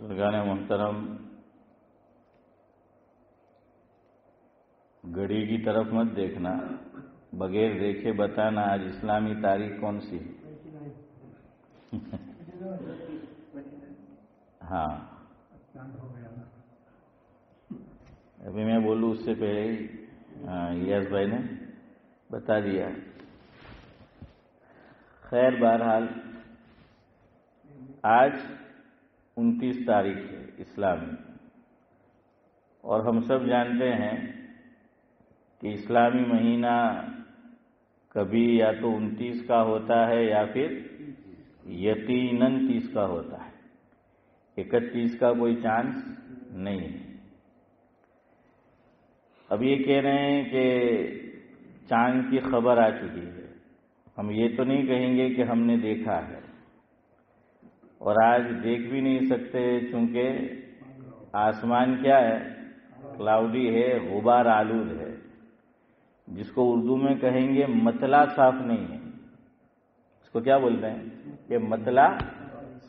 بزرگان محترم، گھڑی کی طرف مت دیکھنا، بغیر دیکھے بتانا آج اسلامی تاریخ کون سی ہے؟ ہاں، ابھی میں بولوں اس سے پہلے ہی الیاس بھائی نے بتا دیا۔ خیر، بہرحال آج 29 تاریخ ہے اسلامی، اور ہم سب جانتے ہیں کہ اسلامی مہینہ کبھی یا تو 29 کا ہوتا ہے یا پھر یقیناً 30 کا ہوتا ہے، 31 کا کوئی چانس نہیں ہے۔ اب یہ کہہ رہے ہیں کہ چاند کی خبر آ چکی ہے، ہم یہ تو نہیں کہیں گے کہ ہم نے دیکھا ہے، اور آج دیکھ بھی نہیں سکتے چونکہ آسمان کیا ہے؟ کلاؤڈی ہے، غبار آلود ہے، جس کو اردو میں کہیں گے مطلع صاف نہیں ہے۔ اس کو کیا بولتے ہیں؟ کہ مطلع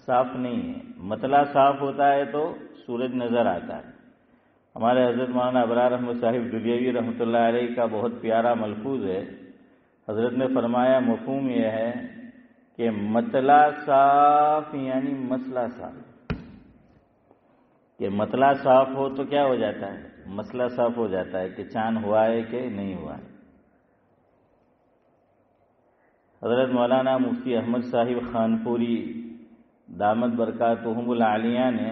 صاف نہیں ہے۔ مطلع صاف ہوتا ہے تو سورج نظر آتا ہے۔ ہمارے حضرت مولانا ابرار احمد صاحب دجوی رحمۃ اللہ علیہ کا بہت پیارا ملفوظ ہے۔ حضرت نے فرمایا مفہوم یہ ہے کہ مطلع صاف یعنی مسئلہ صاف، کہ مطلع صاف ہو تو کیا ہو جاتا ہے؟ مسئلہ صاف ہو جاتا ہے کہ چاند ہوا ہے کہ نہیں ہوا ہے۔ حضرت مولانا مفتی احمد صاحب خانپوری دامت برکاتہم العالیہ نے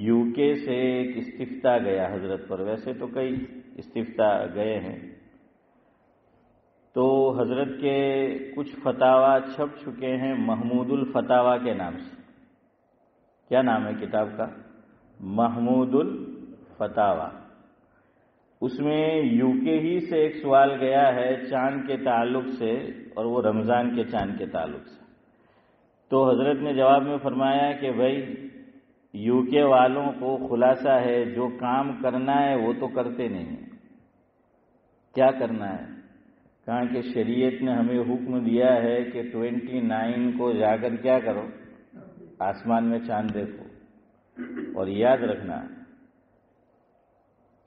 UK سے ایک استفتاء گیا حضرت پر، ویسے تو کئی استفتاء گئے ہیں، تو حضرت کے کچھ فتاوی چھپ چکے ہیں محمود الفتاوی کے نام سے۔ کیا نام ہے کتاب کا؟ محمود الفتاوی۔ اس میں UK ہی سے ایک سوال گیا ہے چاند کے تعلق سے، اور وہ رمضان کے چاند کے تعلق سے۔ تو حضرت نے جواب میں فرمایا کہ بھائی UK والوں کو خلاصہ ہے، جو کام کرنا ہے وہ تو کرتے نہیں ہیں۔ کیا کرنا ہے؟ کہا کہ شریعت نے ہمیں حکم دیا ہے کہ 29 کو جا کر کیا کرو؟ آسمان میں چاند دیکھو، اور یاد رکھنا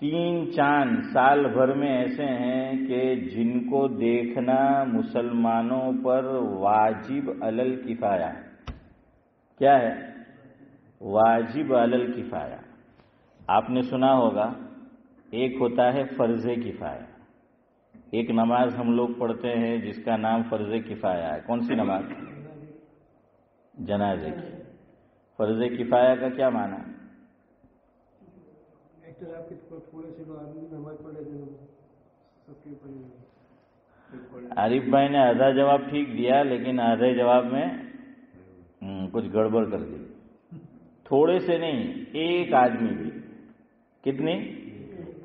3 چاند سال بھر میں ایسے ہیں کہ جن کو دیکھنا مسلمانوں پر واجب علی الکفایہ ہے۔ کیا ہے؟ واجب علی الکفایہ۔ آپ نے سنا ہوگا ایک ہوتا ہے فرض کفایہ، ایک نماز ہم لوگ پڑھتے ہیں جس کا نام فرض کفایہ ہے۔ کون سی نماز؟ جنازے کی۔ فرض کفایہ کا کیا معنی؟ عارف بھائی نے آدھا جواب ٹھیک دیا، لیکن آدھے جواب میں کچھ گڑبڑ کر دی۔ تھوڑے سے نہیں، ایک آدمی بھی۔ کتنی؟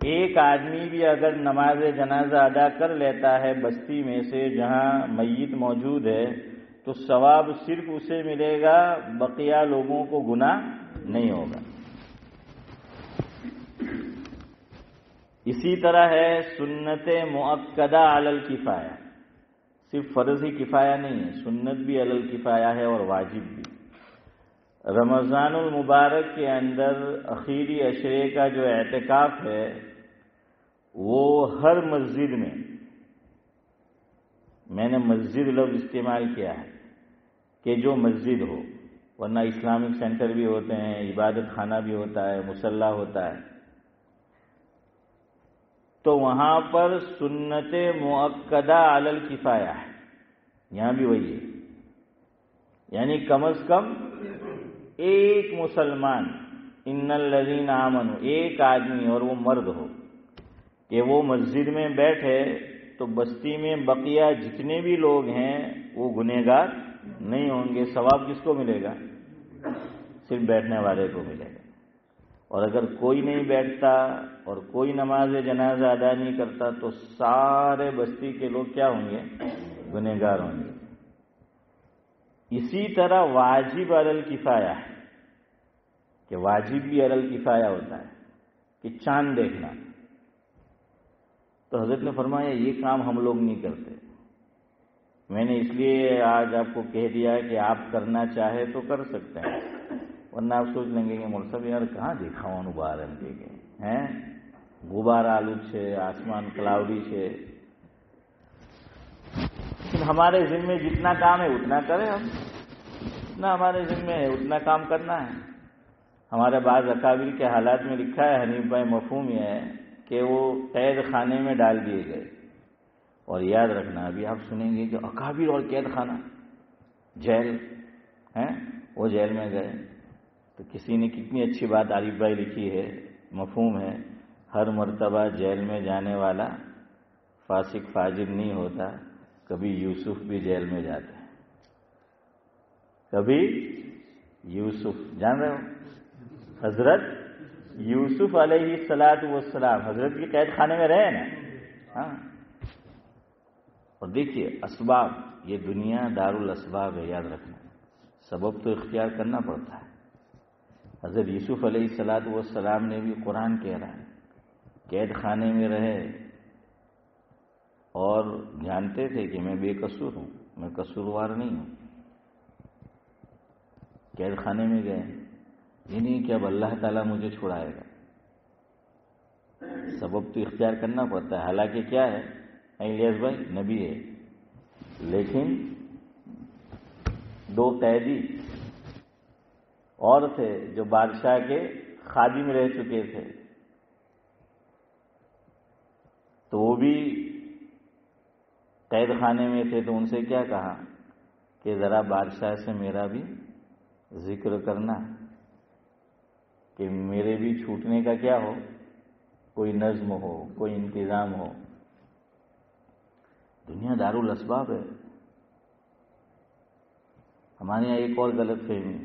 ایک آدمی بھی اگر نماز جنازہ ادا کر لیتا ہے بستی میں سے جہاں میت موجود ہے تو ثواب صرف اسے ملے گا، بقیہ لوگوں کو گناہ نہیں ہوگا۔ اسی طرح ہے سنت مؤکدہ علی الکفایہ، صرف فرض ہی کفایہ نہیں ہے، سنت بھی علی الکفایہ ہے اور واجب بھی۔ رمضان المبارک کے اندر اخیری عشرے کا جو اعتکاف ہے وہ ہر مسجد میں نے مسجد لفظ استعمال کیا ہے کہ جو مسجد ہو، ورنہ اسلامک سینٹر بھی ہوتے ہیں، عبادت خانہ بھی ہوتا ہے، مصلی ہوتا ہے، تو وہاں پر سنت مؤکدہ علی الکفایہ ہے۔ یہاں بھی وہی ہے، یعنی کم از کم ایک مسلمان، ان الذین آمنوا، ایک آدمی اور وہ مرد ہو کہ وہ مسجد میں بیٹھے تو بستی میں بقیہ جتنے بھی لوگ ہیں وہ گنہگار نہیں ہوں گے۔ ثواب کس کو ملے گا؟ صرف بیٹھنے والے کو ملے گا۔ اور اگر کوئی نہیں بیٹھتا اور کوئی نماز جنازہ ادا نہیں کرتا تو سارے بستی کے لوگ کیا ہوں گے؟ گنہگار ہوں گے۔ اسی طرح واجب علی الکفایہ ہے کہ واجب بھی علی الکفایہ ہوتا ہے کہ چاند دیکھنا۔ تو حضرت نے فرمایا یہ کام ہم لوگ نہیں کرتے۔ میں نے اس لیے آج آپ کو کہہ دیا کہ آپ کرنا چاہے تو کر سکتے ہیں، ورنہ آپ سوچ لیں گے کہ مول صاحب یار کہاں دیکھا ہوں باہر ہم کے ہیں غبار آلود سے آسمان کلاؤڈی سے. لیکن ہمارے ذمے جتنا کام ہے اتنا کریں ہم، جتنا ہمارے ذمے ہے اتنا کام کرنا ہے. ہمارے بعض اکابر کے حالات میں لکھا ہے حنیف بھائی، مفہوم یہ ہے کہ وہ قید خانے میں ڈال دیے گئے. اور یاد رکھنا ابھی آپ سنیں گے کہ اکابر اور قید خانہ جیل ہیں، وہ جیل میں گئے. تو کسی نے کتنی اچھی بات عارف بھائی لکھی ہے، مفہوم ہے، ہر مرتبہ جیل میں جانے والا فاسق فاجر نہیں ہوتا، کبھی یوسف بھی جیل میں جاتے ہیں. کبھی یوسف، جان رہے ہو حضرت یوسف علیہ الصلاۃ والسلام حضرت کی قید خانے میں رہے نا. ہاں، اور دیکھیے اسباب، یہ دنیا دارالاسباب ہے، یاد رکھنا. سبب تو اختیار کرنا پڑتا ہے. حضرت یوسف علیہ الصلاۃ والسلام نے بھی قرآن کہہ رہا ہے قید خانے میں رہے اور جانتے تھے کہ میں بے قصور ہوں، میں قصوروار نہیں ہوں. قید خانے میں گئے، یہ نہیں کہ اب اللہ تعالیٰ مجھے چھڑائے گا. سبب تو اختیار کرنا پڑتا ہے. حالانکہ کیا ہے، الیاس بھائی نبی ہے، لیکن 2 قیدی اور تھے جو بادشاہ کے خادم رہ چکے تھے، تو وہ بھی قید خانے میں تھے. تو ان سے کیا کہا کہ ذرا بادشاہ سے میرا بھی ذکر کرنا کہ میرے بھی چھوٹنے کا کیا ہو، کوئی نظم ہو، کوئی انتظام ہو. دنیا دارالاسباب ہے. ہمارے یہاں ایک اور غلط فہمی،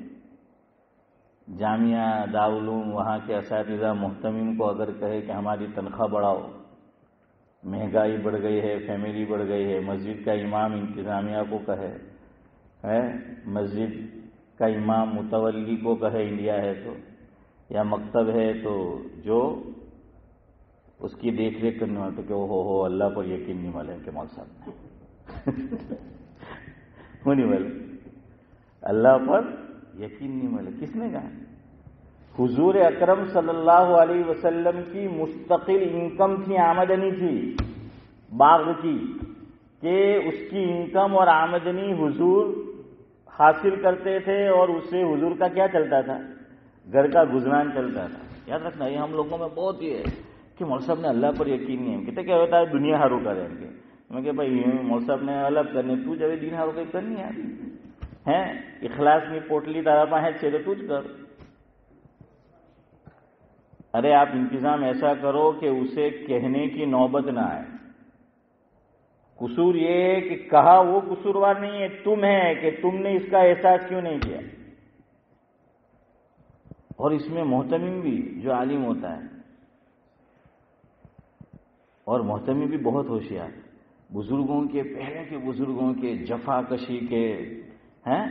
جامعہ دارالعلوم وہاں کے اساتذہ محتمم کو اگر کہے کہ ہماری تنخواہ بڑھاؤ، مہنگائی بڑھ گئی ہے، فیملی بڑھ گئی ہے، مسجد کا امام انتظامیہ کو کہے، مسجد کا امام متولی کو کہے انڈیا ہے تو، یا مکتب ہے تو جو اس کی دیکھ ریکھ کرنے والا، تو کہ ہو اللہ پر یقین نہیں ملے کہ مول صاحب نے وہ نہیں ملے، اللہ پر یقین نہیں ملے. کس نے کہا؟ حضور اکرم صلی اللہ علیہ وسلم کی مستقل انکم تھی، آمدنی تھی باغ کی، کہ اس کی انکم اور آمدنی حضور حاصل کرتے تھے اور اس سے حضور کا کیا چلتا تھا، گھر کا گزران چلتا تھا. یاد رکھنا یہ ہم لوگوں میں بہت یہ ہے کہ مول صاحب نے اللہ پر یقین نہیں ہے. کہتے کیا ہوتا ہے دنیا ہارو کریں گے. میں کہ بھائی مول صاحب نے الگ کرنے، تو جب دین ہارو کہیں کرنی ہے اخلاص میں پوٹلی طرف ہے چھے تو تجھ کر. ارے آپ انتظام ایسا کرو کہ اسے کہنے کی نوبت نہ آئے. قصور یہ ہے کہ کہا وہ قصوروار نہیں ہے، تم ہے کہ تم نے اس کا احساس کیوں نہیں کیا. اور اس میں محتمم بھی جو عالم ہوتا ہے، اور محتمم بھی بہت ہوشیار، بزرگوں کے پہلے کے بزرگوں کے جفا کشی کے ہیں،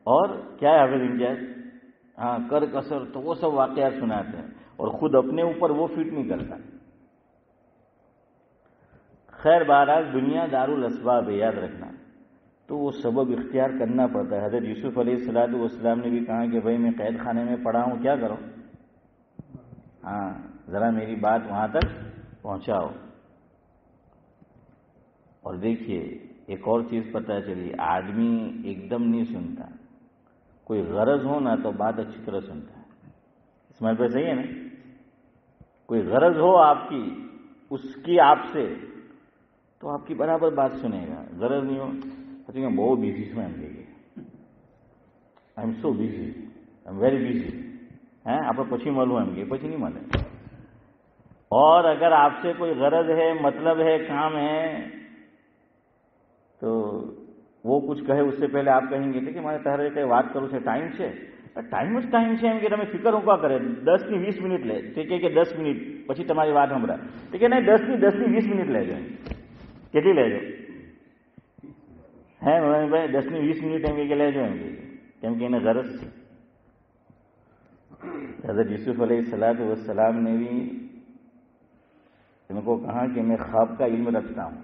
اور کیا ہے حافظ امتیاز، ہاں کر کسر، تو وہ سب واقعات سناتے ہیں اور خود اپنے اوپر وہ فٹ نہیں کرتا. خیر بہرحال دنیا دارالاسباب ہے، یاد رکھنا. تو وہ سبب اختیار کرنا پڑتا ہے. حضرت یوسف علیہ الصلاۃ والسلام نے بھی کہا کہ بھائی میں قید خانے میں پڑا ہوں، کیا کروں، ہاں ذرا میری بات وہاں تک پہنچاؤ. اور دیکھیے ایک اور چیز پتہ چلی، آدمی ایک دم نہیں سنتا، کوئی غرض ہو نا تو بات اچھی طرح سنتا ہے. اسماعیل بھائی صحیح ہے نا؟ کوئی غرض ہو آپ کی، اس کی آپ سے، تو آپ کی برابر بات سنے گا. غرض نہیں ہو تو بہت بزی છું એમ કહીએ I am so busy, I am very busy, આપણે પછી મળવું એમ કે પછી નહીં મળે. اور اگر آپ سے کوئی غرض ہے، مطلب ہے، کام ہے، تو وہ کچھ کہے اس سے پہلے آپ کہیں گے کہ મારે તારે કંઈ વાત કરું છે, ટાઈમ છે, ટાઈમ જ ટાઈમ છે એમ કે તમે ફિકર ઉભા કરે 10 ની 20 મિનિટ લે, તે કે 10 મિનિટ પછી તમારી વાત સાંભળા, તે કે નહીં 10 ની 20 મિનિટ લેજો. કેટલી લેજો હે ભાઈ 10 ની 20 મિનિટ એમ કે લેજો એમ કેમ કે એને ગરજ છે. حضرت یوسف علیہ الصلاۃ والسلام نے بھی ان کو کہا کہ میں خواب کا علم رکھتا ہوں.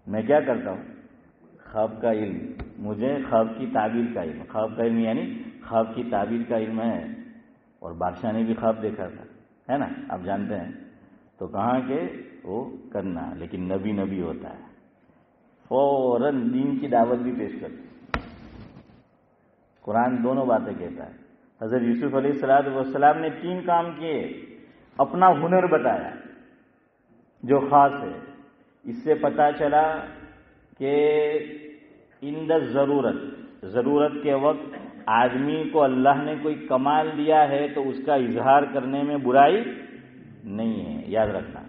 میں کیا کرتا ہوں؟ خواب کا علم. مجھے خواب کی تعبیر کا علم. خواب کا علم یعنی خواب کی تعبیر کا علم ہے، اور بادشاہ نے بھی خواب دیکھا تھا، ہے نا، آپ جانتے ہیں، تو کہاں کہ وہ کرنا، لیکن نبی ہوتا ہے فوراً دین کی دعوت بھی پیش کرتا، قرآن دونوں باتیں کہتا ہے۔ حضرت یوسف علیہ السلام نے 3 کام کیے، اپنا ہنر بتایا جو خاص ہے، اس سے پتا چلا کہ ضرورت کے وقت آدمی کو اللہ نے کوئی کمال دیا ہے تو اس کا اظہار کرنے میں برائی نہیں ہے، یاد رکھنا،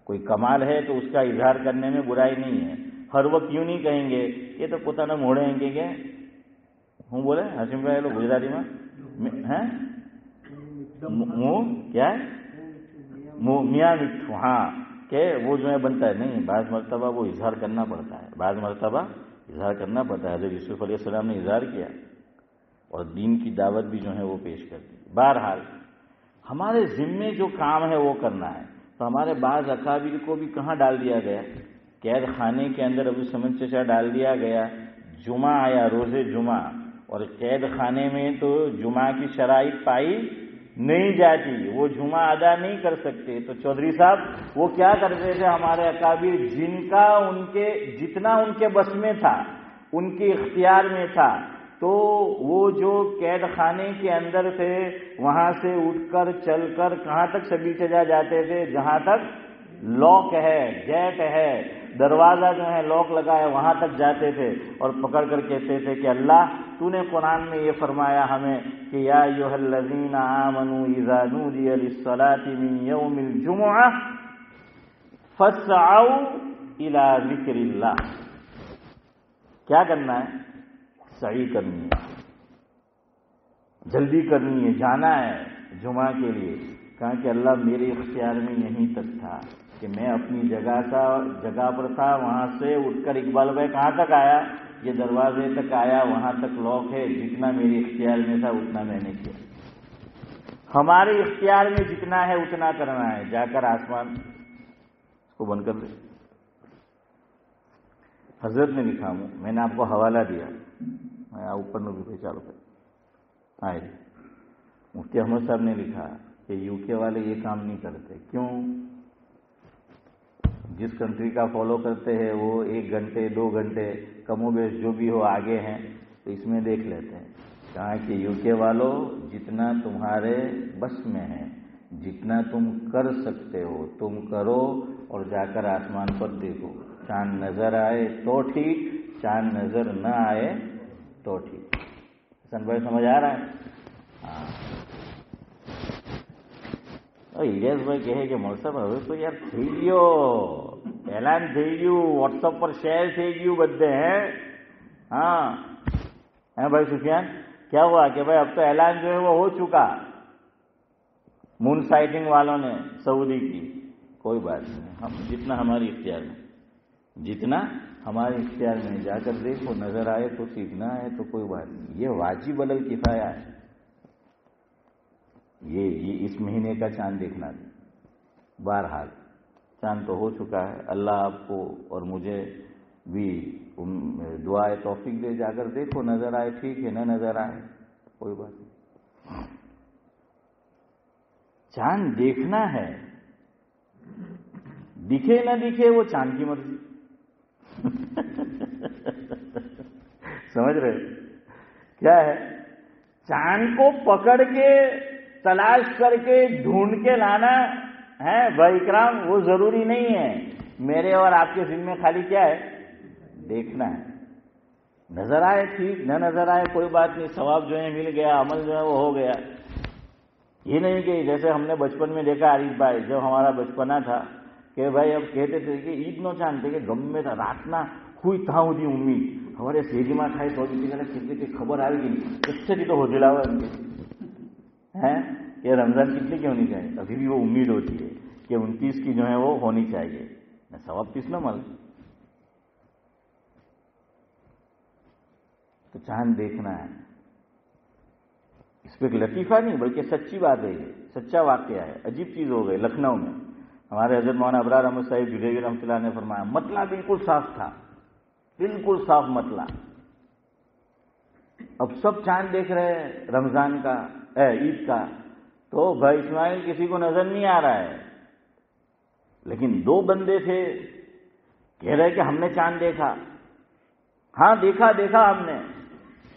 کوئی کمال ہے تو اس کا اظہار کرنے میں برائی نہیں ہے۔ ہر وقت یوں نہیں کہیں گے یہ تو પોતાના મોઢે એમ કે હું બોલે હસીમભાઈ લોકો ગુજરાતીમાં હે کیا ہے میاں مٹھو، ہاں کہ وہ جو ہے بنتا ہے، نہیں، بعض مرتبہ وہ اظہار کرنا پڑتا ہے، حضرت یوسف علیہ السلام نے اظہار کیا اور دین کی دعوت بھی جو ہے وہ پیش کر دی۔ بہرحال ہمارے ذمے جو کام ہے وہ کرنا ہے، تو ہمارے بعض اکابر کو بھی کہاں ڈال دیا گیا؟ قید خانے کے اندر ابو سمد چچا ڈال دیا گیا۔ جمعہ آیا، روز جمعہ، اور قید خانے میں تو جمعہ کی شرائط پائی نہیں جاتی، وہ جمعہ ادا نہیں کر سکتے، تو چودھری صاحب وہ کیا کرتے تھے؟ ہمارے اکابر جتنا ان کے بس میں تھا، ان کے اختیار میں تھا، تو وہ جو قید خانے کے اندر تھے وہاں سے اٹھ کر چل کر کہاں تک سبھی چجا جاتے تھے؟ جہاں تک لاک ہے، گیٹ ہے، دروازہ جو ہے لاک لگا ہے، وہاں تک جاتے تھے اور پکڑ کر کہتے تھے کہ اللہ تو نے قرآن میں یہ فرمایا ہمیں کہ یا ایھا الذین آمنوا اذا نودی للصلاۃ من یوم الجمعہ فاسعوا الی ذکر اللہ۔ کیا کرنا ہے؟ سعی کرنی ہے، جلدی کرنی ہے، جانا ہے جمعہ کے لیے۔ کہا کہ اللہ میرے اختیار میں یہیں تک تھا کہ میں اپنی جگہ پر تھا، وہاں سے اٹھ کر اقبال بھائی کہاں تک آیا؟ یہ دروازے تک آیا، وہاں تک لاک ہے، جتنا میرے اختیار میں تھا اتنا میں نے کیا۔ ہمارے اختیار میں جتنا ہے اتنا کرنا ہے۔ جا کر آسمان کو بند کر دے۔ حضرت نے لکھا ہوں، میں نے آپ کو حوالہ دیا، میں اوپر نو بھی چالو کر آئے، مفتی احمد صاحب نے لکھا کہ یو کے والے یہ کام نہیں کرتے، کیوں؟ جس کنٹری کا فالو کرتے ہیں وہ 1 گھنٹے 2 گھنٹے کم و بیش جو بھی ہو آگے ہیں، تو اس میں دیکھ لیتے ہیں۔ کہا کہ یو کے والوں جتنا تمہارے بس میں ہے، جتنا تم کر سکتے ہو تم کرو، اور جا کر آسمان پر دیکھو، چاند نظر آئے تو ٹھیک، چاند نظر نہ آئے تو ٹھیک۔ حسن بھائی سمجھ آ رہا ہے؟ ہاں۔ ઇલિયાસ ભાઈ કહે કે મોસાબ હવે તો યાર થઈ ગયો, એલાન થઈ ગયું, વોટ્સઅપ પર શેર થઈ ગયું બધે, ہاں بھائی سفیان کیا ہوا کہ بھائی اب تو اعلان جو ہے وہ ہو چکا مون سائٹنگ والوں نے سعودی کی۔ کوئی بات نہیں، ہم جتنا ہماری اختیار میں جا کر دیکھو، نظر آئے تو سیکھنا ہے تو کوئی بات نہیں، یہ واجب الکفایہ ہے۔ یہ اس مہینے کا چاند دیکھنا تھا۔ بہرحال چاند تو ہو چکا ہے، اللہ آپ کو اور مجھے بھی دعائے توفیق دے، جا کر دیکھو، نظر آئے ٹھیک ہے، نہ نظر آئے کوئی بات نہیں۔ چاند دیکھنا ہے، دکھے نہ دکھے وہ چاند کی مرضی۔ سمجھ رہے کیا ہے؟ چاند کو پکڑ کے تلاش کر کے ڈھونڈ کے لانا ہے بھائی اکرام، وہ ضروری نہیں ہے۔ میرے اور آپ کے ذمہ خالی کیا ہے؟ دیکھنا ہے، نظر آئے ٹھیک، نہ نظر آئے کوئی بات نہیں، ثواب جو ہے مل گیا، عمل جو ہے وہ ہو گیا۔ یہ نہیں کہ جیسے ہم نے بچپن میں دیکھا عارف بھائی، جب ہمارا بچپنا تھا کہ بھائی اب کہتے تھے کہ عید نو چاند تھے کہ گمے تھا رات نہ ہوئی تھا ہوتی امید ہمارے سیجما کھائے تو کتنی خبر آئے گی اس سے بھی تو ہو دلا ہوا ہے کہ رمضان کتنی کی ہونی چاہیے، ابھی بھی وہ امید ہوتی ہے کہ 29 کی جو ہے وہ ہونی چاہیے، ثواب کس نہ مل۔ تو چاند دیکھنا ہے، اس پہ ایک لطیفہ نہیں بلکہ سچی بات ہے، یہ سچا واقعہ ہے۔ عجیب چیز ہو گئی لکھنؤ میں، ہمارے حضرت مولانا ابرار احمد صاحب جدیوی رحمۃ اللہ نے فرمایا مطلع بالکل صاف تھا، بالکل صاف مطلع، اب سب چاند دیکھ رہے ہیں رمضان کا عید کا، تو بھائی اسماعیل کسی کو نظر نہیں آ رہا ہے، لیکن دو بندے تھے کہہ رہے کہ ہم نے چاند دیکھا، ہاں دیکھا ہم نے۔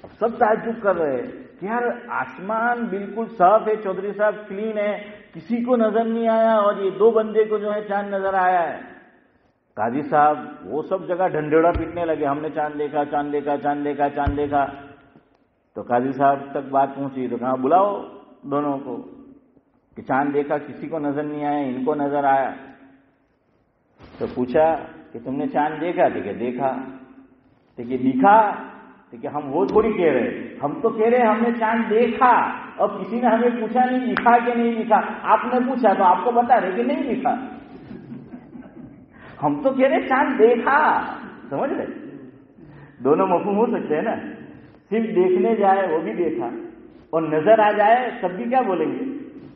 اب سب تعجب کر رہے کہ یار آسمان بالکل صاف ہے، چودھری صاحب کلین ہے، کسی کو نظر نہیں آیا، اور یہ دو بندے کو جو ہے چاند نظر آیا ہے۔ قاضی صاحب وہ سب جگہ ڈھنڈوڑا پیٹنے لگے، ہم نے چاند دیکھا، چاند دیکھا، چاند دیکھا، چاند دیکھا۔ تو قاضی صاحب تک بات پہنچی تو کہا بلاؤ دونوں کو کہ چاند دیکھا، کسی کو نظر نہیں آیا، ان کو نظر آیا۔ تو پوچھا کہ تم نے چاند دیکھا؟ تو کہ دیکھا۔ تو کہ دکھا؟ تو کہ ہم وہ تھوڑی کہہ رہے، ہم تو کہہ رہے ہم نے چاند دیکھا، اور کسی نے ہمیں پوچھا نہیں دکھا کہ نہیں دکھا، آپ نے پوچھا تو آپ کو بتا رہے کہ نہیں دکھا، ہم تو کہہ رہے چاند دیکھا۔ سمجھ رہے؟ دونوں مفہوم ہو سکتے ہیں نا، صرف دیکھنے جائے وہ بھی دیکھا، اور نظر آ جائے تب بھی کیا بولیں گے؟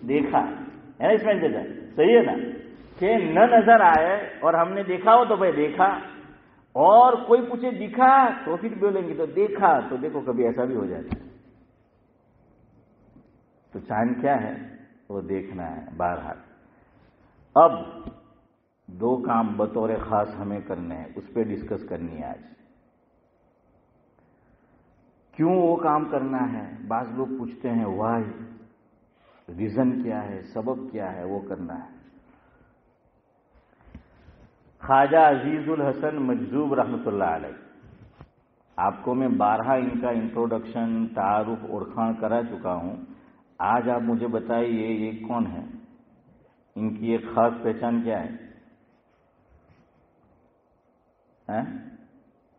دیکھا ہے نا اسماعیل چچا؟ صحیح ہے نا کہ نہ نظر آئے اور ہم نے دیکھا ہو تو بھائی دیکھا، اور کوئی پوچھے دکھا تو پھر بولیں گے تو دیکھا۔ تو دیکھو کبھی ایسا بھی ہو جاتا ہے۔ تو چاند کیا ہے؟ وہ دیکھنا ہے بہرحال۔ اب دو کام بطور خاص ہمیں کرنے ہیں، اس پہ ڈسکس کرنی ہے آج۔ کیوں وہ کام کرنا ہے؟ بعض لوگ پوچھتے ہیں وائی، ریزن کیا ہے، سبب کیا ہے وہ کرنا ہے۔ خواجہ عزیز الحسن مجذوب رحمۃ اللہ علیہ، آپ کو میں بارہا ان کا انٹروڈکشن، تعارف، اوڑکھان کرا چکا ہوں۔ آج آپ مجھے بتائیے یہ کون ہے، ان کی ایک خاص پہچان کیا ہے؟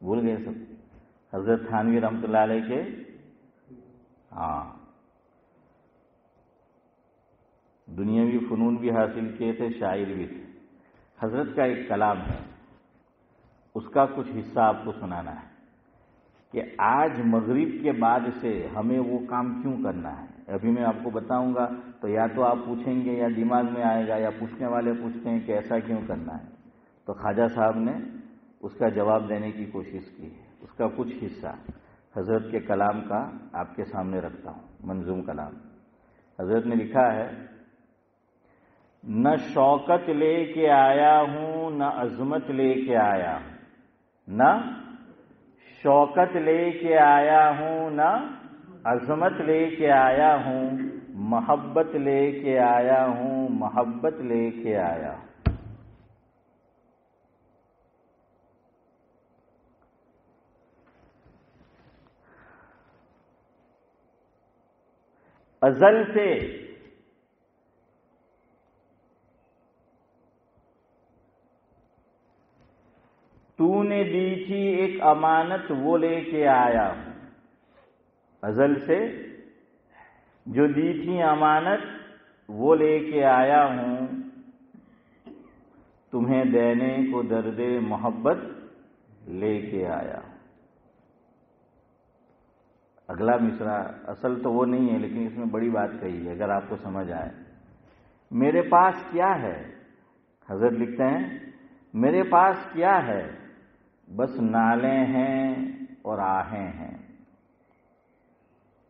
بھول گئے سب؟ حضرت تھانوی رحمۃ اللہ علیہ کے ہاں دنیاوی فنون بھی حاصل کیے تھے، شاعر بھی تھے۔ حضرت کا ایک کلام ہے، اس کا کچھ حصہ آپ کو سنانا ہے کہ آج مغرب کے بعد سے ہمیں وہ کام کیوں کرنا ہے۔ ابھی میں آپ کو بتاؤں گا تو یا تو آپ پوچھیں گے یا دماغ میں آئے گا، یا پوچھنے والے پوچھتے ہیں کہ ایسا کیوں کرنا ہے۔ تو خواجہ صاحب نے اس کا جواب دینے کی کوشش کی ہے۔ اس کا کچھ حصہ حضرت کے کلام کا آپ کے سامنے رکھتا ہوں، منظوم کلام۔ حضرت نے لکھا ہے، نہ شوکت لے کے آیا ہوں، نہ عظمت لے کے آیا ہوں، نہ شوکت لے کے آیا ہوں، نہ عظمت لے کے آیا ہوں، محبت لے کے آیا ہوں، محبت لے کے آیا ہوں۔ ازل سے تو نے دی تھی ایک امانت، وہ لے کے آیا ہوں۔ ازل سے جو دی تھی امانت وہ لے کے آیا ہوں، تمہیں دینے کو درد محبت لے کے آیا ہوں۔ اگلا مصرع اصل تو وہ نہیں ہے، لیکن اس میں بڑی بات کہی ہے، اگر آپ کو سمجھ آئے۔ میرے پاس کیا ہے، حضرت لکھتے ہیں، میرے پاس کیا ہے، بس نالے ہیں اور آہیں ہیں۔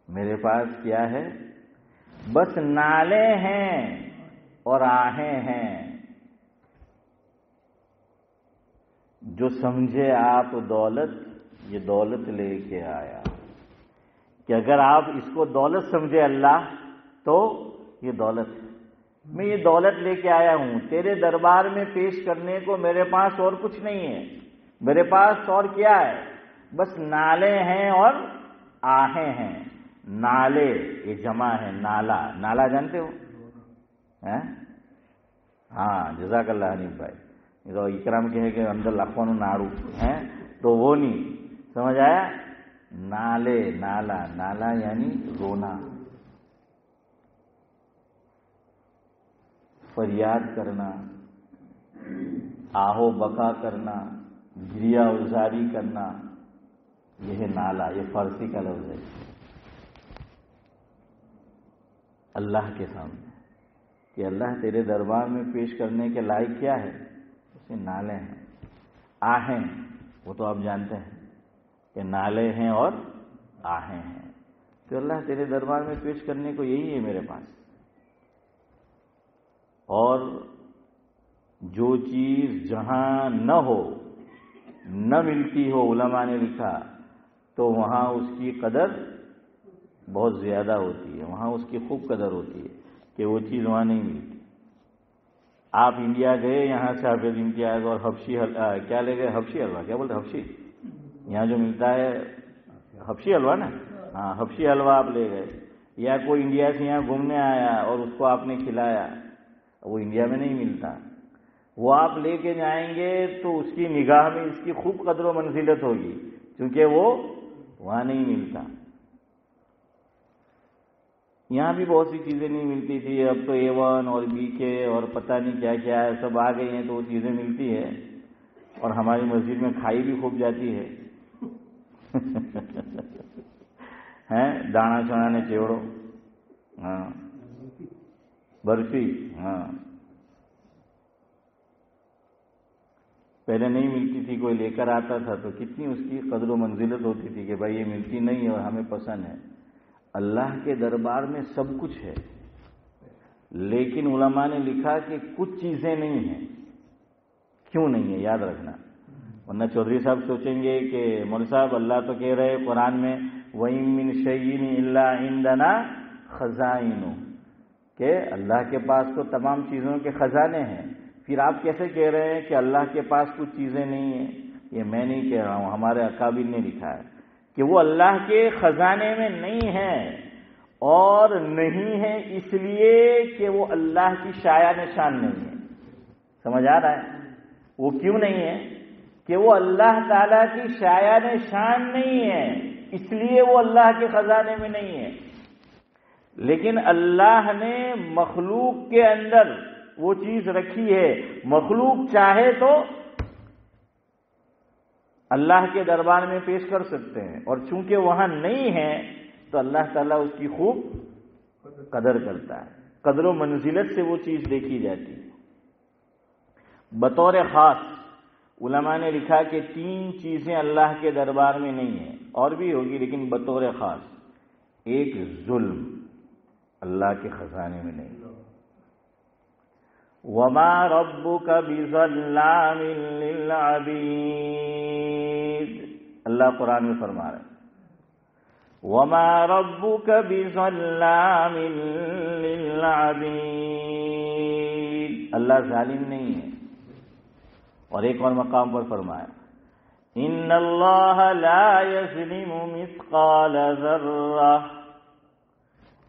میرے پاس کیا ہے، بس نالے ہیں اور آہیں ہیں۔ جو سمجھے آپ دولت، یہ دولت لے کے آیا، کہ اگر آپ اس کو دولت سمجھے اللہ تو یہ دولت ہے۔ میں یہ دولت لے کے آیا ہوں تیرے دربار میں پیش کرنے کو، میرے پاس اور کچھ نہیں ہے۔ میرے پاس اور کیا ہے، بس نالے ہیں اور آہیں ہیں۔ نالے یہ جمع ہے، نالا، نالا جانتے ہو؟ ہاں جزاک اللہ حنیف بھائی، تو اکرام کہے کہ اندر لکھوانو ناڑو ہیں تو وہ نہیں سمجھ آیا۔ نالے، نالا، نالا یعنی رونا، فریاد کرنا، آہو بکا کرنا، گریہ ازاری کرنا، یہ ہے نالا۔ یہ فارسی کا لفظ ہے اللہ کے سامنے، کہ اللہ تیرے دربار میں پیش کرنے کے لائق کیا ہے، اسے نالے ہیں۔ آہیں وہ تو آپ جانتے ہیں کہ نالے ہیں اور آہیں ہیں۔ تو اللہ تیرے دربار میں پیش کرنے کو یہی ہے میرے پاس. اور جو چیز جہاں نہ ہو، نہ ملتی ہو، علماء نے لکھا، تو وہاں اس کی قدر بہت زیادہ ہوتی ہے، وہاں اس کی خوب قدر ہوتی ہے کہ وہ چیز وہاں نہیں ملتی. آپ انڈیا گئے، یہاں سے حافظ امتیاز اور حبشی کیا لے گئے؟ حبشی حلوہ، کیا بولتے حبشی؟ یہاں جو ملتا ہے حبشی حلوہ نا، ہاں حبشی حلوہ آپ لے گئے. یا کوئی انڈیا سے یہاں گھومنے آیا اور اس کو آپ نے کھلایا، وہ انڈیا میں نہیں ملتا، وہ آپ لے کے جائیں گے تو اس کی نگاہ میں اس کی خوب قدر و منزلت ہوگی، کیونکہ وہ وہاں نہیں ملتا. یہاں بھی بہت سی چیزیں نہیں ملتی تھی، اب تو A1 اور BK اور پتہ نہیں کیا کیا ہے سب آ گئی ہیں، تو وہ چیزیں ملتی ہے اور ہماری مسجد میں کھائی بھی خوب جاتی ہے. ہیں دانا چونا چیوڑو، ہاں برفی، ہاں پہلے نہیں ملتی تھی، کوئی لے کر آتا تھا تو کتنی اس کی قدر و منزلت ہوتی تھی کہ بھائی یہ ملتی نہیں ہے اور ہمیں پسند ہے. اللہ کے دربار میں سب کچھ ہے، لیکن علماء نے لکھا کہ کچھ چیزیں نہیں ہیں. کیوں نہیں ہے یاد رکھنا، ورنہ چودھری صاحب سوچیں گے کہ مولوی صاحب اللہ تو کہہ رہے قرآن میں وَإِن مِّن شَيْءٍ إِلَّا عِندَنَا خَزَائِنُ، کہ اللہ کے پاس تو تمام چیزوں کے خزانے ہیں. پھر آپ کیسے کہہ رہے ہیں کہ اللہ کے پاس کچھ چیزیں نہیں ہیں؟ یہ میں نہیں کہہ رہا ہوں، ہمارے اکابر نے لکھا ہے کہ وہ اللہ کے خزانے میں نہیں ہے، اور نہیں ہے اس لیے کہ وہ اللہ کی شایع نشان نہیں ہے. سمجھ آ رہا ہے؟ وہ کیوں نہیں ہے کہ وہ اللہ تعالیٰ کی شایع نشان نہیں ہے، اس لیے وہ اللہ کے خزانے میں نہیں ہے. لیکن اللہ نے مخلوق کے اندر وہ چیز رکھی ہے، مخلوق چاہے تو اللہ کے دربار میں پیش کر سکتے ہیں، اور چونکہ وہاں نہیں ہے تو اللہ تعالیٰ اس کی خوب قدر کرتا ہے، قدر و منزلت سے وہ چیز دیکھی جاتی ہے. بطور خاص علماء نے لکھا کہ 3 چیزیں اللہ کے دربار میں نہیں ہیں، اور بھی ہوگی لیکن بطور خاص. ایک ظلم اللہ کے خزانے میں نہیں. وَمَا رَبُّكَ بِظَلَّامٍ لِّلْعَبِيدِ، اللہ قرآن میں فرما رہے ہیں وَمَا رَبُّكَ بِظَلَّامٍ لِّلْعَبِيدِ، اللہ ظالم نہیں ہے. اور ایک اور مقام پر فرمایا إِنَّ اللَّهَ لَا يَظْلِمُ مِثْقَالَ ذَرَّةٍ،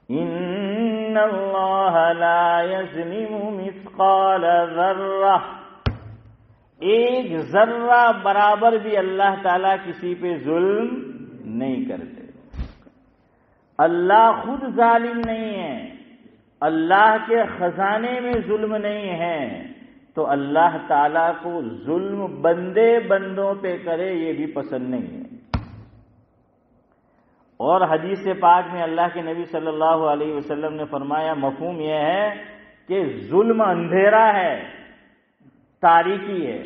إِنَّ اللَّهَ لَا يَظْلِمُ مِثْقَالَ ذَرَّةٍ، ایک ذرہ برابر بھی اللہ تعالیٰ کسی پہ ظلم نہیں کرتے. اللہ خود ظالم نہیں ہے، اللہ کے خزانے میں ظلم نہیں ہے، تو اللہ تعالیٰ کو ظلم بندے بندوں پہ کرے یہ بھی پسند نہیں ہے. اور حدیث پاک میں اللہ کے نبی صلی اللہ علیہ وسلم نے فرمایا، مفہوم یہ ہے کہ ظلم اندھیرا ہے، تاریکی ہے.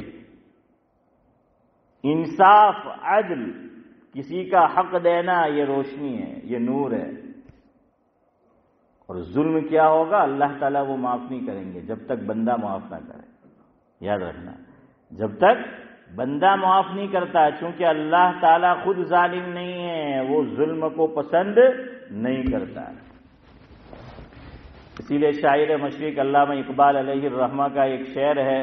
انصاف، عدل، کسی کا حق دینا یہ روشنی ہے، یہ نور ہے. اور ظلم کیا ہوگا؟ اللہ تعالیٰ وہ معاف نہیں کریں گے جب تک بندہ معاف نہ کرے. یاد رکھنا، جب تک بندہ معاف نہیں کرتا، چونکہ اللہ تعالیٰ خود ظالم نہیں ہے، وہ ظلم کو پسند نہیں کرتا. اسی لیے شاعر مشرق علامہ اقبال علیہ الرحمہ کا ایک شعر ہے،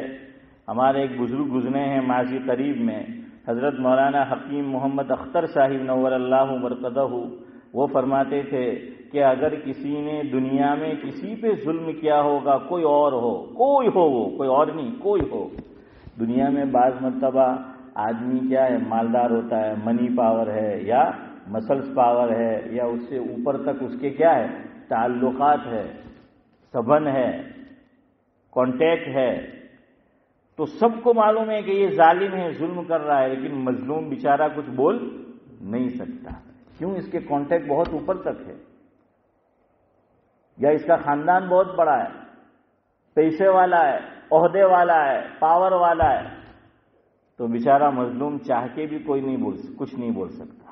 ہمارے ایک بزرگ گزرے ہیں ماضی قریب میں، حضرت مولانا حکیم محمد اختر صاحب نور اللہ مرقدہ، وہ فرماتے تھے کہ اگر کسی نے دنیا میں کسی پہ ظلم کیا ہوگا، کوئی اور ہو، کوئی ہو، وہ کوئی اور نہیں، کوئی ہو. دنیا میں بعض مرتبہ آدمی کیا ہے، مالدار ہوتا ہے، منی پاور ہے یا مسلس پاور ہے، یا اس سے اوپر تک اس کے کیا ہے، تعلقات ہے، سبن ہے، کانٹیکٹ ہے، تو سب کو معلوم ہے کہ یہ ظالم ہے، ظلم کر رہا ہے، لیکن مظلوم بیچارہ کچھ بول نہیں سکتا. کیوں؟ اس کے کانٹیکٹ بہت اوپر تک ہے، یا اس کا خاندان بہت بڑا ہے، پیسے والا ہے، عہدے والا ہے، پاور والا ہے، تو بیچارہ مظلوم چاہ کے بھی کوئی نہیں کچھ نہیں بول سکتا.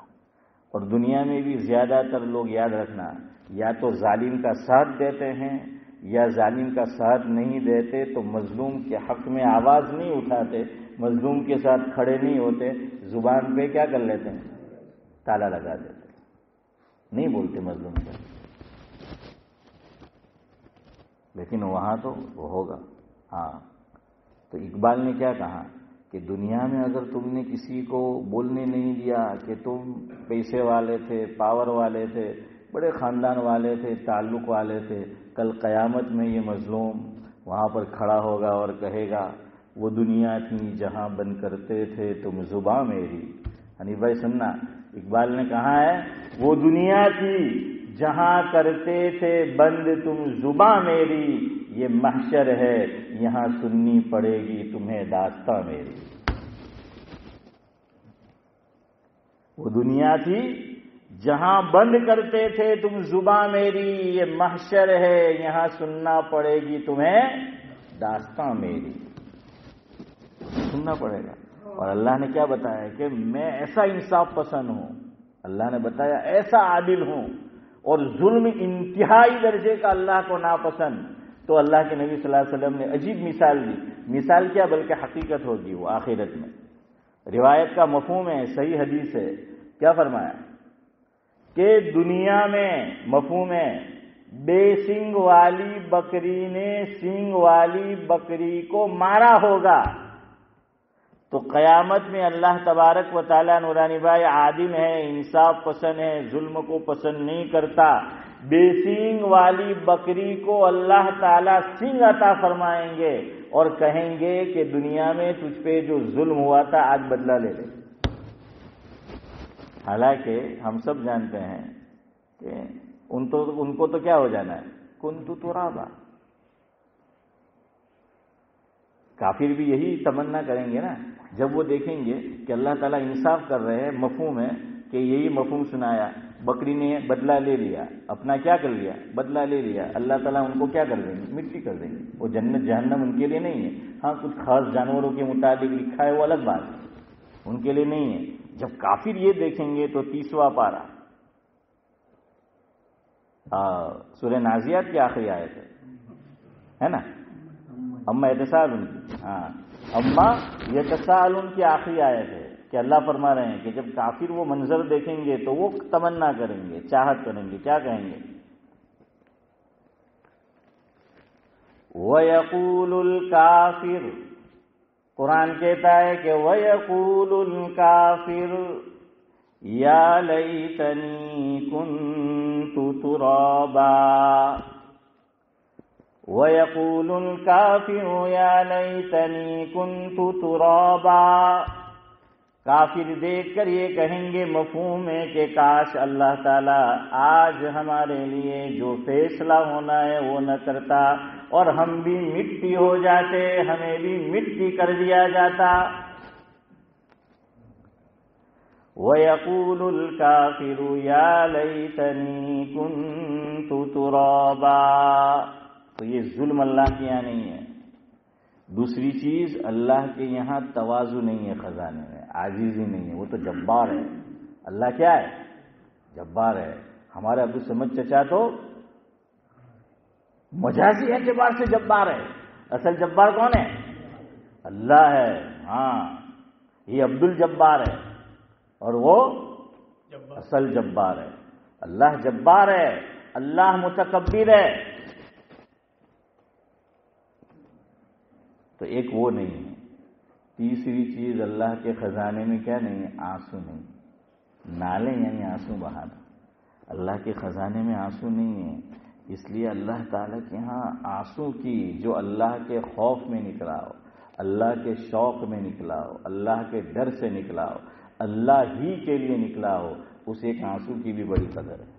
اور دنیا میں بھی زیادہ تر لوگ یاد رکھنا یا تو ظالم کا ساتھ دیتے ہیں یا ظالم کا ساتھ نہیں دیتے تو مظلوم کے حق میں آواز نہیں اٹھاتے، مظلوم کے ساتھ کھڑے نہیں ہوتے، زبان پہ کیا کر لیتے ہیں؟ تالا لگا دیتے، نہیں بولتے مظلوم سے. لیکن وہاں تو وہ ہوگا. ہاں تو اقبال نے کیا کہا کہ دنیا میں اگر تم نے کسی کو بولنے نہیں دیا کہ تم پیسے والے تھے، پاور والے تھے، بڑے خاندان والے تھے، تعلق والے تھے، کل قیامت میں یہ مظلوم وہاں پر کھڑا ہوگا اور کہے گا وہ دنیا تھی جہاں بند کرتے تھے تم زباں میری. حنیف بھائی سننا، اقبال نے کہا ہے وہ دنیا تھی جہاں کرتے تھے بند تم زباں میری، یہ محشر ہے یہاں سننی پڑے گی تمہیں داستاں میری. وہ دنیا تھی جہاں بند کرتے تھے تم زباں میری، یہ محشر ہے یہاں سننا پڑے گی تمہیں داستاں میری. سننا پڑے گا. اور اللہ نے کیا بتایا کہ میں ایسا انصاف پسند ہوں، اللہ نے بتایا ایسا عادل ہوں، اور ظلم انتہائی درجے کا اللہ کو ناپسند. تو اللہ کے نبی صلی اللہ علیہ وسلم نے عجیب مثال دی. مثال کیا بلکہ حقیقت ہوگی وہ آخرت میں. روایت کا مفہوم ہے، صحیح حدیث ہے. کیا فرمایا کہ دنیا میں مفہوم ہے بے سینگ والی بکری نے سینگ والی بکری کو مارا ہوگا تو قیامت میں اللہ تبارک و تعالیٰ نورانی بھائی عادل ہے، انصاف پسند ہے، ظلم کو پسند نہیں کرتا. بے سینگ والی بکری کو اللہ تعالیٰ سینگ عطا فرمائیں گے اور کہیں گے کہ دنیا میں تجھ پہ جو ظلم ہوا تھا آج بدلہ لے لے. حالانکہ ہم سب جانتے ہیں کہ ان کو تو کیا ہو جانا ہے، کنت ترابا. کافر بھی یہی تمنا کریں گے نا جب وہ دیکھیں گے کہ اللہ تعالیٰ انصاف کر رہے ہیں. مفہوم ہے کہ یہی مفہوم سنایا، بکری نے بدلہ لے لیا، اپنا کیا کر لیا، بدلہ لے لیا. اللہ تعالیٰ ان کو کیا کر دیں گے، مٹی کر دیں گے. وہ جنت جہنم ان کے لیے نہیں ہے. ہاں کچھ خاص جانوروں کے متعلق لکھا ہے وہ الگ بات ہے، ان کے لیے نہیں ہے. جب کافر یہ دیکھیں گے تو 30واں پارہ سورہ نازیات کی آخری آیت ہے نا، اما یتساءلون. ہاں اما یتساءلون کی آخری آیت ہے کہ اللہ فرما رہے ہیں کہ جب کافر وہ منظر دیکھیں گے تو وہ تمنا کریں گے، چاہت کریں گے. کیا کہیں گے؟ وَيَقُولُ الْكَافِرُ، قرآن کہتا ہے کہ وَيَقُولُ الْكَافِرُ يَا لَيْتَنِي كُنتُ تُرَابًا. وَيَقُولُ الْكَافِرُ يَا لَيْتَنِي كُنتُ تُرَابًا. کافر دیکھ کر یہ کہیں گے، مفہوم ہے کہ کاش اللہ تعالیٰ آج ہمارے لیے جو فیصلہ ہونا ہے وہ نہ کرتا اور ہم بھی مٹی ہو جاتے، ہمیں بھی مٹی کر دیا جاتا. وَيَقُولُ الْكَافِرُ يَا لَيْتَنِي كُنتُ تُرَابًا. تو یہ ظلم اللہ کے یہاں نہیں ہے. دوسری چیز، اللہ کے یہاں تواضع نہیں ہے، خزانے میں عاجزی نہیں ہے. وہ تو جبار ہے. اللہ کیا ہے؟ جبار ہے. ہمارے عبدالصمد چچا تو مجازی اعتبار سے جبار ہے، اصل جبار کون ہے؟ اللہ ہے. ہاں یہ عبد الجبار ہے اور وہ اصل جبار ہے. اللہ جبار ہے، اللہ متکبر ہے. تو ایک وہ نہیں ہے. تیسری چیز، اللہ کے خزانے میں کیا نہیں ہے؟ آنسو نہیں. نالے یعنی آنسو بہانا. اللہ کے خزانے میں آنسو نہیں ہے. اس لیے اللہ تعالیٰ کے ہاں آنسو کی جو اللہ کے خوف میں نکلا ہو، اللہ کے شوق میں نکلا ہو، اللہ کے ڈر سے نکلا ہو، اللہ ہی کے لیے نکلا ہو، اس ایک آنسو کی بھی بڑی قدر ہے.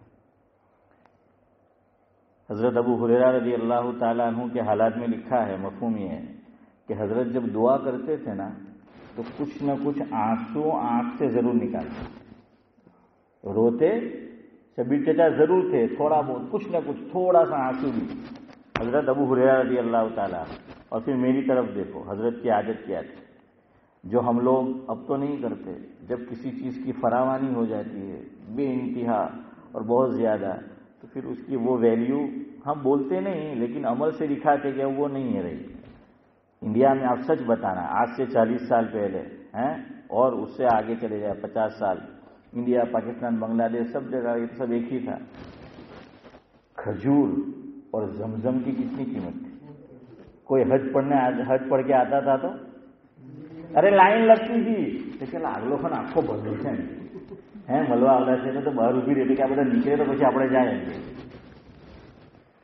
حضرت ابو ہریرہ رضی اللہ تعالیٰ عنہ کے حالات میں لکھا ہے، مفہوم یہ ہے کہ حضرت جب دعا کرتے تھے نا تو کچھ نہ کچھ آنسو آنکھ سے ضرور نکالتے. روتے شبیر چچا ضرور تھے، تھوڑا بہت کچھ نہ کچھ تھوڑا سا آنسو بھی. حضرت ابو ہریرہ رضی اللہ تعالیٰ. اور پھر میری طرف دیکھو، حضرت کی عادت کیا تھی؟ جو ہم لوگ اب تو نہیں کرتے. جب کسی چیز کی فراوانی ہو جاتی ہے بے انتہا اور بہت زیادہ، تو پھر اس کی وہ ویلیو ہم بولتے نہیں لیکن عمل سے دکھاتے کہ وہ نہیں ہے رہی. انڈیا میں آپ سچ بتانا، آج سے 40 سال پہلے ہیں اور اس سے آگے چلے جائے 50 سال، انڈیا، پاکستان، بنگلہ دیش، سب جگہ یہ سب ایک ہی تھا. کھجور اور زمزم کی کتنی قیمت تھی. کوئی حج پڑھ کے آتا تھا تو ارے لائن لگتی تھی لیکن આગલો ખન આખો ભરલો છે ને મળવા આવડા છે તો બહાર ઊભી રહેતી કે આ બધા નીકળે તો પછી આપણે જાય.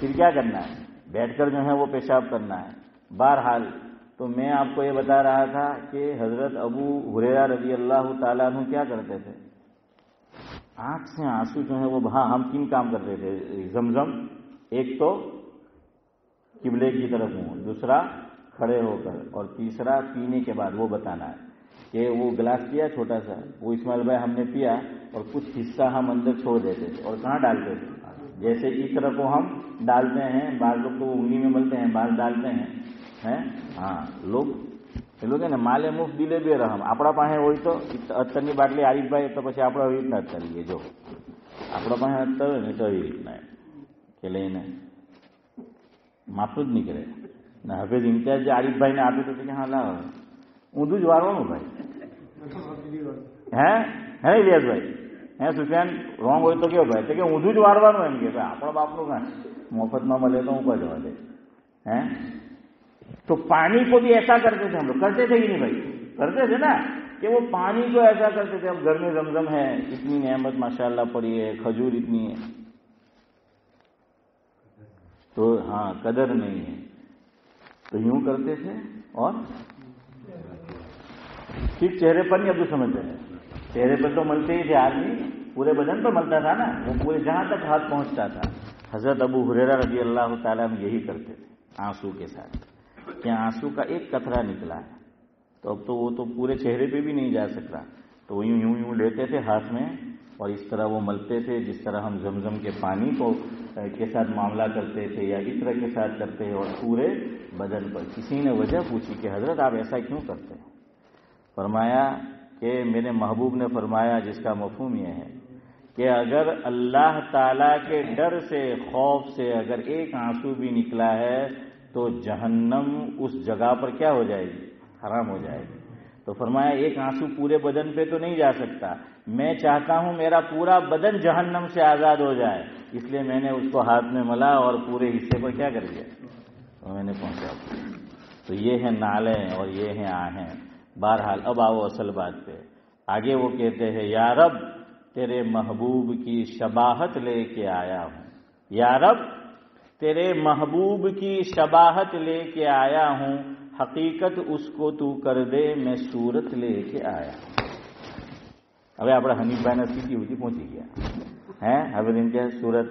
پھر کیا کرنا ہے؟ بیٹھ کر جو ہے وہ پیشاب کرنا ہے. بہرحال تو میں آپ کو یہ بتا رہا تھا کہ حضرت ابو ہریرہ رضی اللہ تعالیٰ عنہ کیا کرتے تھے؟ آنکھ سے آنسو جو ہے وہ ہم 3 کام کرتے تھے. زمزم، ایک تو قبلے کی طرف منہ، دوسرا کھڑے ہو کر، اور تیسرا پینے کے بعد. وہ بتانا ہے کہ وہ گلاس پیا چھوٹا سا، وہ اسماعیل بھائی ہم نے پیا اور کچھ حصہ ہم اندر چھوڑ دیتے تھے. اور کہاں ڈالتے تھے؟ جیسے اس طرح کو ہم ڈالتے ہیں، بعض لوگ تو انگلی میں ملتے ہیں، بعض ڈالتے ہیں. ہاں لوگ ہے نا માલે મુફ દિલે બે રહમ. આપણા પાસે હોય તો અત્તરની બાટલી આરીફભાઈ તો પછી આપણે આવી રીતના અત્તર લઈએ. જો આપણા પાસે અત્તર હોય ને તો આવી રીતના કે લઈને માપનું જ નીકળે ને. હવે ઇમ્તિયાઝ જે આરીફભાઈને આપ્યું તો કે હા લાવ ઊંધું જ વારવાનું ભાઈ. હે ઇલિયાસભાઈ, સુફિયાન રોંગ હોય તો કેવો ભાઈ? તો કે ઊંધું જ વારવાનું. એમ કે ભાઈ આપણા બાપનું કાં મફતમાં મળે તો હું કરવા દે. تو پانی کو بھی ایسا کرتے تھے ہم لوگ. کرتے تھے ہی نہیں بھائی؟ کرتے تھے نا کہ وہ پانی کو ایسا کرتے تھے. اب گھر میں زمزم ہے، اتنی نعمت ماشاءاللہ پڑی ہے، کھجور اتنی ہے تو ہاں قدر نہیں ہے. تو یوں کرتے تھے. اور صرف چہرے پر نہیں، اب تو سمجھتے ہیں چہرے پر تو ملتے ہی تھے آدمی، پورے بدن پر ملتا تھا نا، وہ پورے جہاں تک ہاتھ پہنچتا تھا. حضرت ابو ہریرہ رضی اللہ تعالیٰ عنہ یہی کرتے تھے آنسو کے ساتھ. کہ آنسو کا ایک قطرہ نکلا ہے تو اب تو وہ تو پورے چہرے پہ بھی نہیں جا سکتا، تو وہ یوں لیتے تھے ہاتھ میں اور اس طرح وہ ملتے تھے جس طرح ہم زمزم کے پانی کو کے ساتھ معاملہ کرتے تھے یا عطر کے ساتھ کرتے، اور پورے بدن پر. کسی نے وجہ پوچھی کہ حضرت آپ ایسا کیوں کرتے ہیں؟ فرمایا کہ میرے محبوب نے فرمایا، جس کا مفہوم یہ ہے کہ اگر اللہ تعالیٰ کے ڈر سے، خوف سے اگر ایک آنسو بھی نکلا ہے تو جہنم اس جگہ پر کیا ہو جائے گی؟ حرام ہو جائے گی. تو فرمایا ایک آنسو پورے بدن پہ تو نہیں جا سکتا، میں چاہتا ہوں میرا پورا بدن جہنم سے آزاد ہو جائے، اس لیے میں نے اس کو ہاتھ میں ملا اور پورے حصے پر کیا کر دیا؟ تو میں نے پہنچا. تو یہ ہے نالیں اور یہ ہیں آہیں. بہرحال اب آؤ اصل بات پہ. آگے وہ کہتے ہیں یا رب تیرے محبوب کی شباہت لے کے آیا ہوں. یا رب تیرے محبوب کی شباہت لے کے آیا ہوں، حقیقت اس کو تو کر دے میں صورت لے کے آیا ہوں. હવે આપણે હનીફભાઈના સ્થિતિ સુધી પહોંચી ગયા. હવે એમ કે સુરત,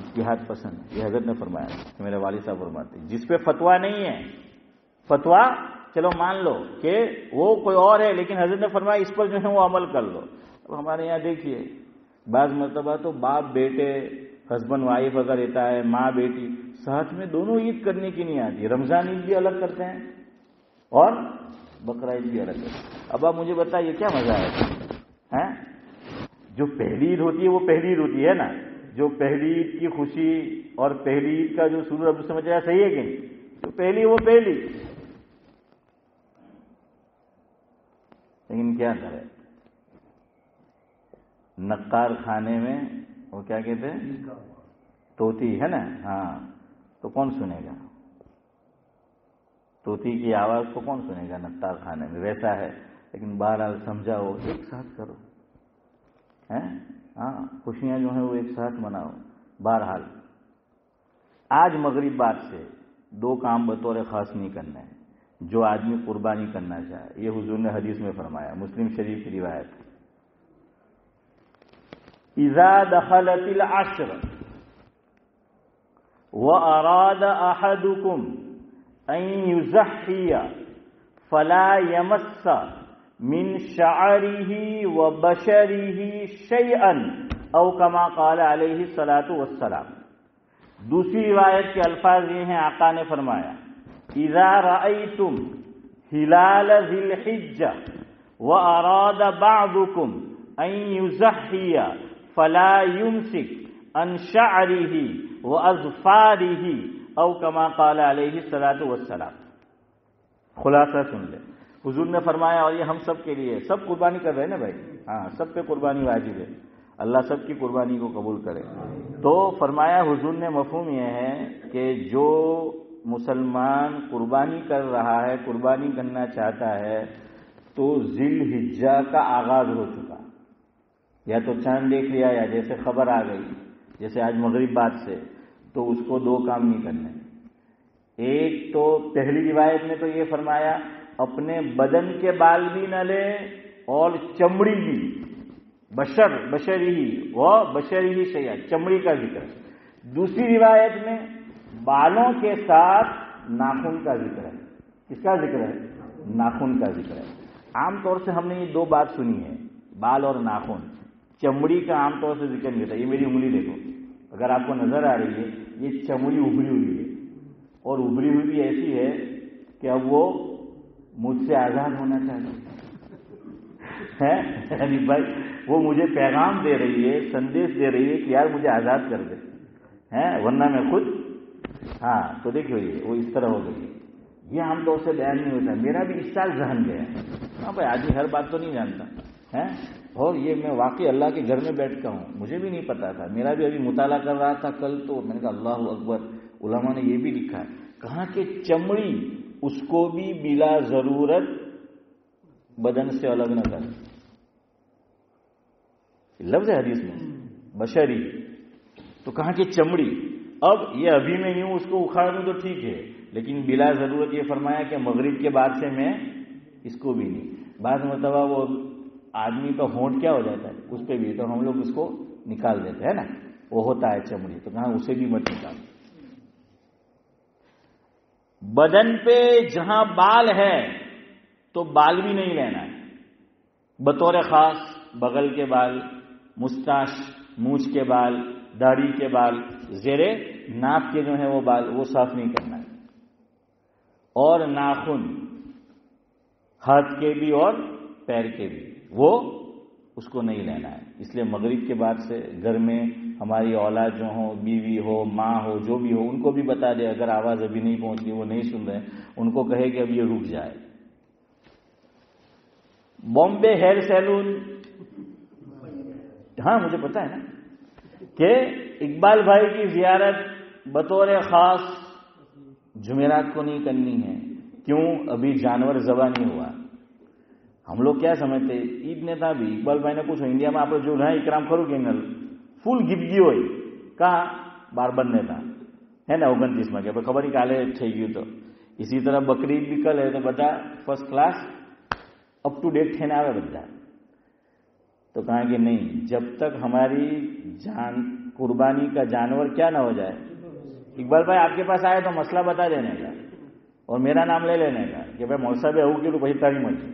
اجتہاد پسند ہے، یہ حضرت نے فرمایا کہ میرے والد صاحب فرماتے ہیں جس پہ فتوا نہیں ہے، فتوا چلو مان لو کہ وہ کوئی اور ہے، لیکن حضرت نے فرمایا اس پر جو ہے وہ عمل کر لو۔ اب ہمارے یہاں دیکھیے بعض مرتبہ تو باپ بیٹے، ہسبینڈ وائف اگر رہتا ہے، ماں بیٹی ساتھ میں دونوں عید کرنے کی نہیں آتی، رمضان عید بھی الگ کرتے ہیں اور بقرہ عید بھی الگ کرتے ہیں۔ اب آپ مجھے بتائیے کیا مزہ ہے؟ جو پہلی عید ہوتی ہے وہ پہلی عید ہوتی ہے نا، جو پہلی عید کی خوشی اور پہلی عید کا جو سرور اب سمجھ رہا صحیح ہے کہ نہیں؟ جو پہلی وہ پہلی، لیکن کیا کرے نقار کھانے میں وہ کیا کہتے ہیں طوطی ہے نا، ہاں تو کون سنے گا طوطی کی آواز کو، کون سنے گا نقار کھانے میں؟ ویسا ہے، لیکن بہرحال سمجھاؤ ایک ساتھ کرو، ہاں خوشیاں جو ہیں وہ ایک ساتھ مناؤ۔ بہرحال آج مغرب بعد سے دو کام بطور خاص نہیں کرنا ہے جو آدمی قربانی کرنا چاہے، یہ حضور نے حدیث میں فرمایا، مسلم شریف کی روایت۔ اذا دخلت العشر واراد احدكم ان يضحي فلا يمس من شعره وبشره شيئا او كما قال علیہ الصلاۃ والسلام۔ دوسری روایت کے الفاظ یہ ہیں، آقا نے فرمایا اذا رأيتم ہلال ذی الحجہ واراد بعضكم ان يضحي فلا يمسك عن شعره واظفاره او كما قال علیہ الصلاۃ والسلام۔ خلاصہ سن لے، حضور نے فرمایا، اور یہ ہم سب کے لیے، سب قربانی کر رہے ہیں نا بھائی، ہاں سب پہ قربانی واجب ہے، اللہ سب کی قربانی کو قبول کرے۔ تو فرمایا حضور نے مفہوم یہ ہے کہ جو مسلمان قربانی کر رہا ہے، قربانی کرنا چاہتا ہے، تو ذی الحجہ کا آغاز ہو چکا، یا تو چاند دیکھ لیا یا جیسے خبر آ گئی جیسے آج مغرب بعد سے، تو اس کو دو کام نہیں کرنے۔ ایک تو پہلی روایت میں تو یہ فرمایا اپنے بدن کے بال بھی نہ لے اور چمڑی بھی، بشری شیء، چمڑی کا ذکر۔ دوسری روایت میں بالوں کے ساتھ ناخن کا ذکر ہے۔ کس کا ذکر ہے؟ ناخن کا ذکر ہے۔ عام طور سے ہم نے یہ دو بات سنی ہے، بال اور ناخن، چمڑی کا عام طور سے ذکر نہیں ہوتا۔ یہ میری انگلی دیکھو، اگر آپ کو نظر آ رہی ہے یہ چمڑی ابھری ہوئی ہے، اور ابھری ہوئی بھی ایسی ہے کہ اب وہ مجھ سے آزاد ہونا چاہتی ہے، یعنی بھائی وہ مجھے پیغام دے رہی ہے، سندیش دے رہی ہے کہ یار مجھے آزاد کر دے، ورنہ میں خود، ہاں تو دیکھو یہ وہ اس طرح ہو گئی۔ یہ عام طور سے بیان نہیں ہوتا، میرا بھی اس سال ذہن گیا، ہاں بھائی آدمی ہر بات تو نہیں جانتا ہے، اور یہ میں واقعی اللہ کے گھر میں بیٹھتا ہوں، مجھے بھی نہیں پتا تھا، میرا بھی ابھی مطالعہ کر رہا تھا کل، تو میں نے کہا اللہ اکبر، علماء نے یہ بھی لکھا ہے، کہا کہ چمڑی اس کو بھی بلا ضرورت بدن سے الگ نہ کر، لفظ ہے حدیث میں بشری، تو کہا کہ چمڑی، اب یہ ابھی میں یوں اس کو اکھاڑ دوں تو ٹھیک ہے، لیکن بلا ضرورت یہ فرمایا کہ مغرب کے بعد سے میں اس کو بھی نہیں۔ بعض مرتبہ وہ آدمی کا ہونٹ کیا ہو جاتا ہے اس پہ بھی، تو ہم لوگ اس کو نکال دیتے ہیں نا، وہ ہوتا ہے چمڑی، تو کہاں اسے بھی مت نکال۔ بدن پہ جہاں بال ہے تو بال بھی نہیں لینا ہے، بطور خاص بغل کے بال، مسٹاش، مونچھ کے بال، داڑھی کے بال، زیر ناک کے جو ہیں وہ بال، وہ صاف نہیں کرنا ہے، اور ناخن ہاتھ کے بھی اور پیر کے بھی، وہ اس کو نہیں لینا ہے۔ اس لیے مغرب کے بعد سے گھر میں ہماری اولاد جو ہو، بیوی ہو، ماں ہو، جو بھی ہو، ان کو بھی بتا دے، اگر آواز ابھی نہیں پہنچ رہی، وہ نہیں سن رہے، ان کو کہے کہ اب یہ رک جائے۔ بامبے ہیئر سیلون، ہاں مجھے پتا ہے نا کہ اقبال بھائی کی زیارت بطور خاص جمعرات کو نہیں کرنی ہے، کیوں؟ ابھی جانور ذبح نہیں ہوا۔ ہم لوگ کیا سمجھتے، عید نے تھا بھی، اقبال بھائی نے پوچھو انڈیا میں آپ جو ہے اکرام کرو گے نل فل گفت ہوئی کہاں باربن نے تھا ہے نا 29 میں کہ خبر ہی کالے થઈ ગયું تو اسی طرح بقرعید بھی کل ہے، تو બધા first class up to date تھے، બધા تو کہا کہ نہیں، جب تک ہماری جان قربانی کا جانور کیا نہ ہو جائے. اقبال بھائی آپ کے پاس آئے تو مسئلہ بتا دینے کا اور میرا نام لے لینے کا کہ بھائی مولسا بھی آؤ کہ بھائی تاری مرضی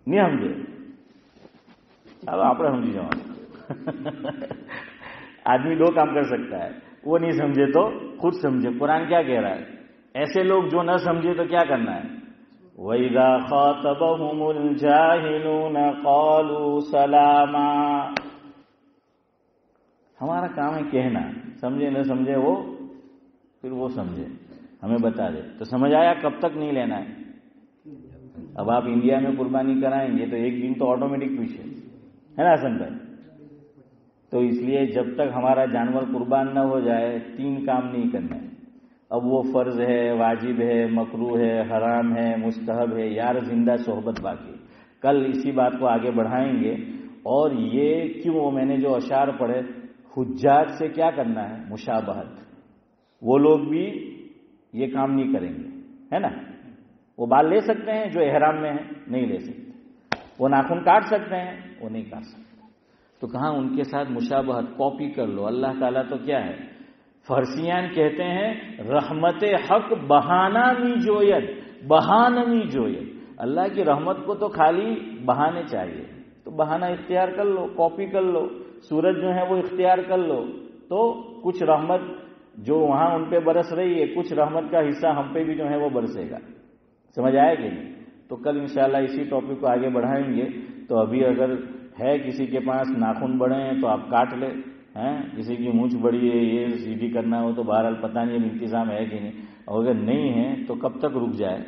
نہیں سمجھے. اب آپ سمجھی جاؤ. آدمی دو کام کر سکتا ہے, وہ نہیں سمجھے تو خود سمجھے. قرآن کیا کہہ رہا ہے؟ ایسے لوگ جو نہ سمجھے تو کیا کرنا ہے؟ وَإِذَا خَاطَبَهُمُ الْجَاهِلُونَ قَالُوا سَلَامًا. ہمارا کام ہے کہنا, سمجھے نہ سمجھے وہ پھر وہ سمجھے ہمیں بتا دے. تو سمجھ آیا کب تک نہیں لینا ہے. اب آپ انڈیا میں قربانی کرائیں گے تو ایک دن تو آٹومیٹک پیچھے ہے نا حسن بھائی. تو اس لیے جب تک ہمارا جانور قربان نہ ہو جائے 3 کام نہیں کرنا ہے. اب وہ فرض ہے, واجب ہے, مکروہ ہے, حرام ہے, مستحب ہے, یار زندہ صحبت باقی. کل اسی بات کو آگے بڑھائیں گے. اور یہ کیوں میں نے جو اشعار پڑھے, حجاج سے کیا کرنا ہے؟ مشابہت. وہ لوگ بھی یہ کام نہیں کریں گے, ہے نا. وہ بال لے سکتے ہیں جو احرام میں ہیں, نہیں لے سکتے. وہ ناخن کاٹ سکتے ہیں, وہ نہیں کاٹ سکتے. تو کہاں ان کے ساتھ مشابہت, کاپی کر لو. اللہ تعالیٰ تو کیا ہے, فارسیان کہتے ہیں رحمت حق بہانہ می جوید, بہانہ می جوید. اللہ کی رحمت کو تو خالی بہانے چاہیے, تو بہانہ اختیار کر لو, کاپی کر لو. سورج جو ہے وہ اختیار کر لو, تو کچھ رحمت جو وہاں ان پہ برس رہی ہے, کچھ رحمت کا حصہ ہم پہ بھی جو ہے وہ برسے گا. سمجھ آئے کہ نہیں؟ تو کل انشاءاللہ اسی ٹاپک کو آگے بڑھائیں گے. تو ابھی اگر ہے کسی کے پاس ناخن بڑے ہیں تو آپ کاٹ لیں, کسی کی مونچھ بڑی ہے, یہ سیدھی کرنا ہو تو بہرحال پتہ نہیں اب انتظام ہے کہ نہیں. اور اگر نہیں ہے تو کب تک رک جائے.